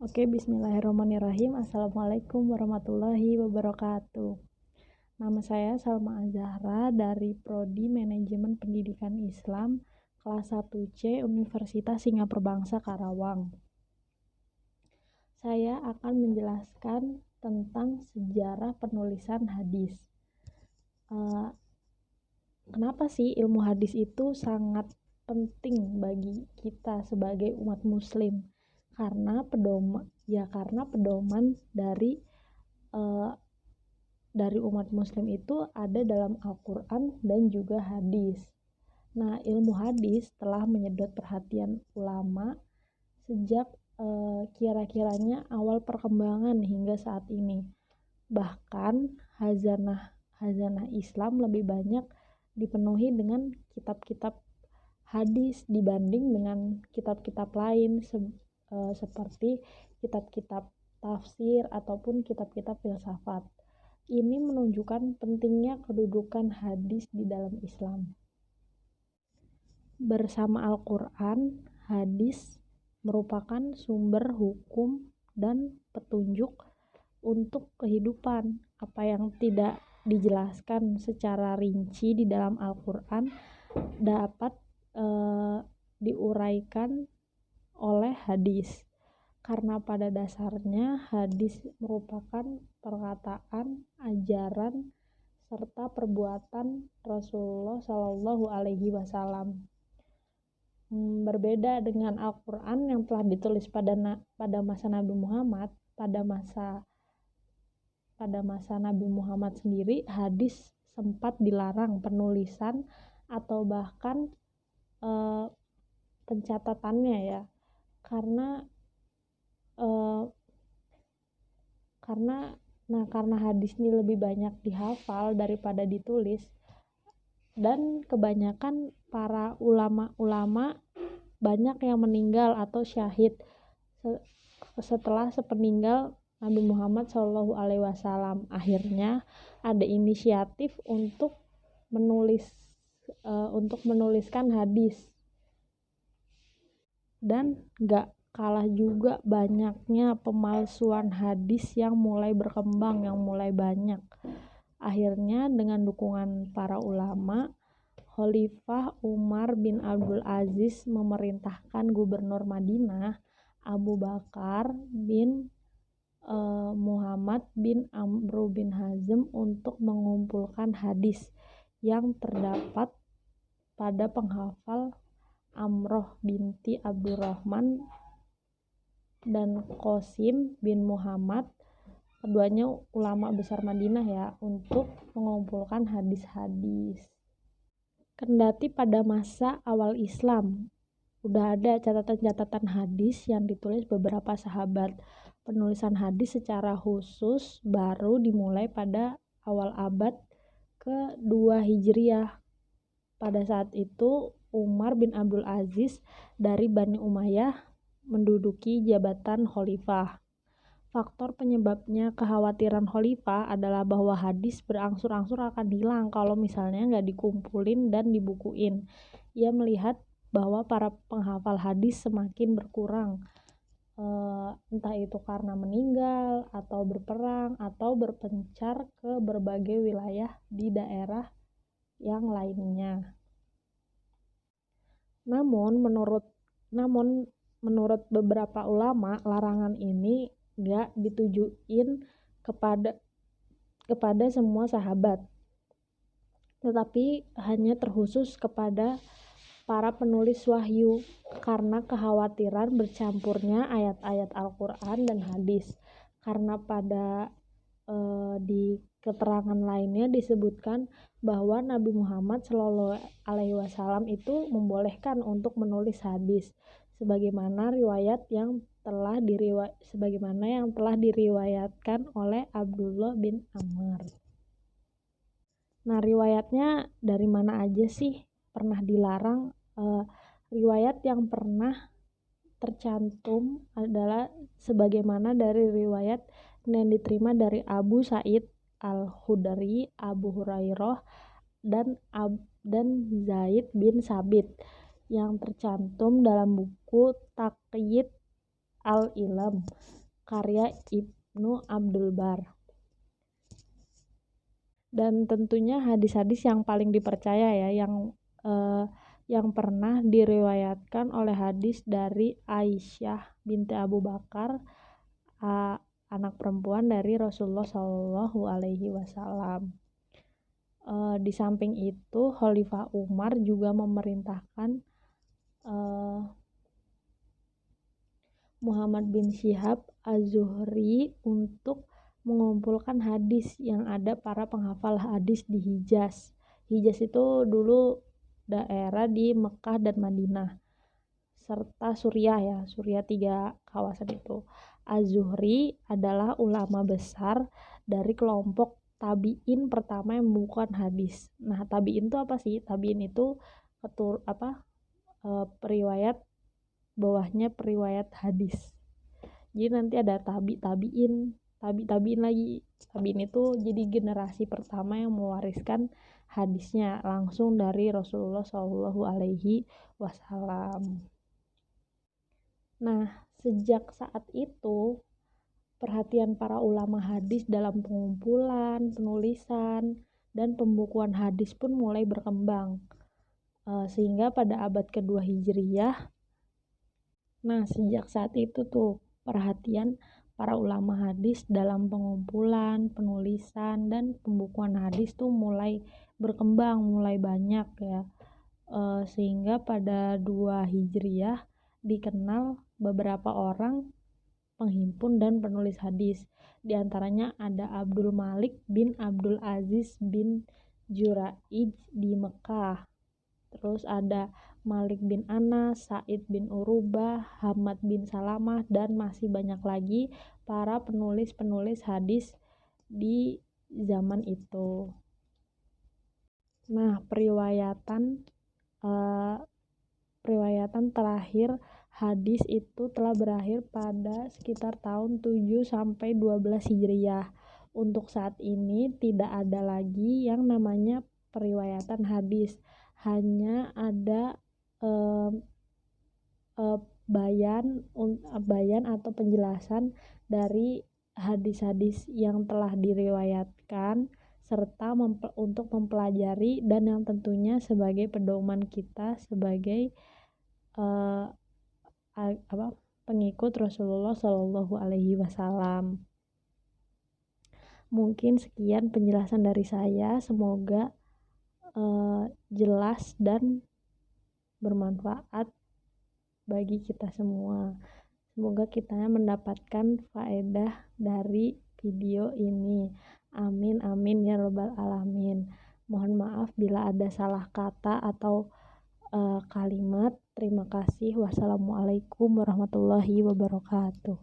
Oke, bismillahirrahmanirrahim. Assalamualaikum warahmatullahi wabarakatuh. Nama saya Salma Azahra dari Prodi Manajemen Pendidikan Islam kelas 1C Universitas Singapura Bangsa Karawang. Saya akan menjelaskan tentang sejarah penulisan hadis. Kenapa sih ilmu hadis itu sangat penting bagi kita sebagai umat muslim? Karena pedoman dari umat muslim itu ada dalam Al-Quran dan juga hadis. Nah, ilmu hadis telah menyedot perhatian ulama sejak kira-kiranya awal perkembangan hingga saat ini. Bahkan hazanah Islam lebih banyak dipenuhi dengan kitab-kitab hadis dibanding dengan kitab-kitab lain seperti kitab-kitab tafsir ataupun kitab-kitab filsafat. Ini menunjukkan pentingnya kedudukan hadis di dalam Islam. Bersama Al-Quran, hadis merupakan sumber hukum dan petunjuk untuk kehidupan. Apa yang tidak dijelaskan secara rinci di dalam Al-Quran dapat diuraikan oleh hadis, karena pada dasarnya hadis merupakan perkataan, ajaran, serta perbuatan Rasulullah Shallallahu Alaihi Wasallam. Berbeda dengan Al-Quran yang telah ditulis pada masa Nabi Muhammad, pada masa Nabi Muhammad sendiri, hadis sempat dilarang penulisan atau bahkan pencatatannya ya, karena hadis ini lebih banyak dihafal daripada ditulis, dan kebanyakan para ulama banyak yang meninggal atau syahid setelah sepeninggal Nabi Muhammad SAW. Akhirnya ada inisiatif untuk menuliskan hadis, dan gak kalah juga banyaknya pemalsuan hadis yang mulai berkembang, yang mulai banyak. Akhirnya dengan dukungan para ulama, Khalifah Umar bin Abdul Aziz memerintahkan Gubernur Madinah Abu Bakar bin Muhammad bin Amr bin Hazm untuk mengumpulkan hadis yang terdapat pada penghafal Amroh binti Abdurrahman dan Qasim bin Muhammad, keduanya ulama besar Madinah ya, untuk mengumpulkan hadis-hadis. Kendati pada masa awal Islam udah ada catatan-catatan hadis yang ditulis beberapa sahabat, penulisan hadis secara khusus baru dimulai pada awal abad ke-2 Hijriah. Pada saat itu Umar bin Abdul Aziz dari Bani Umayyah menduduki jabatan khalifah. Faktor penyebabnya kekhawatiran khalifah adalah bahwa hadis berangsur-angsur akan hilang kalau misalnya nggak dikumpulin dan dibukuin. Ia melihat bahwa para penghafal hadis semakin berkurang, entah itu karena meninggal atau berperang atau berpencar ke berbagai wilayah di daerah yang lainnya. Namun menurut beberapa ulama, larangan ini gak ditujuin kepada semua sahabat, tetapi hanya terkhusus kepada para penulis wahyu, karena kekhawatiran bercampurnya ayat-ayat Al-Quran dan hadis. Karena di keterangan lainnya disebutkan bahwa Nabi Muhammad SAW itu membolehkan untuk menulis hadis, sebagaimana yang telah diriwayatkan oleh Abdullah bin Amr. Nah, riwayatnya dari mana aja sih pernah dilarang? Riwayat yang pernah tercantum adalah sebagaimana dari riwayat yang diterima dari Abu Sa'id Al-Khudri, Abu Hurairah, dan Zaid bin Sabit, yang tercantum dalam buku Taqyid Al-Ilm, karya Ibnu Abdul Bar. Dan tentunya hadis-hadis yang paling dipercaya ya, yang pernah diriwayatkan oleh hadis dari Aisyah binti Abu Bakar, anak perempuan dari Rasulullah Shallallahu Alaihi Wasallam. Di samping itu, Khalifah Umar juga memerintahkan Muhammad bin Syihab Az-Zuhri untuk mengumpulkan hadis yang ada para penghafal hadis di Hijaz. Hijaz itu dulu daerah di Mekah dan Madinah serta Suriah ya, Suriah 3 kawasan itu. Az-Zuhri adalah ulama besar dari kelompok tabi'in pertama yang membukukan hadis. Nah, tabi'in itu apa sih? Tabi'in itu periwayat bawahnya periwayat hadis. Jadi nanti ada tabi'in lagi. Tabi'in itu jadi generasi pertama yang mewariskan hadisnya langsung dari Rasulullah Shallallahu Alaihi Wasallam. Nah, sejak saat itu perhatian para ulama hadis dalam pengumpulan, penulisan, dan pembukuan hadis pun mulai berkembang. Sehingga pada abad kedua Hijriyah, nah sejak saat itu tuh perhatian para ulama hadis dalam pengumpulan, penulisan, dan pembukuan hadis tuh mulai berkembang, mulai banyak ya. Sehingga pada 2 Hijriyah dikenal beberapa orang penghimpun dan penulis hadis. Di antaranya ada Abdul Malik bin Abdul Aziz bin Juraij di Mekah. Terus ada Malik bin Anas, Sa'id bin Urubah, Hamad bin Salamah, dan masih banyak lagi para penulis-penulis hadis di zaman itu. Nah, periwayatan terakhir hadis itu telah berakhir pada sekitar tahun 7 sampai 12 Hijriyah. Untuk saat ini tidak ada lagi yang namanya periwayatan hadis. Hanya ada bayan atau penjelasan dari hadis-hadis yang telah diriwayatkan serta untuk mempelajari dan yang tentunya sebagai pedoman kita sebagai pengikut Rasulullah Shallallahu Alaihi Wasallam. Mungkin sekian penjelasan dari saya, semoga jelas dan bermanfaat bagi kita semua. Semoga kita mendapatkan faedah dari video ini. Amin amin ya robbal alamin. Mohon maaf bila ada salah kata atau kalimat. Terima kasih. Wassalamualaikum warahmatullahi wabarakatuh.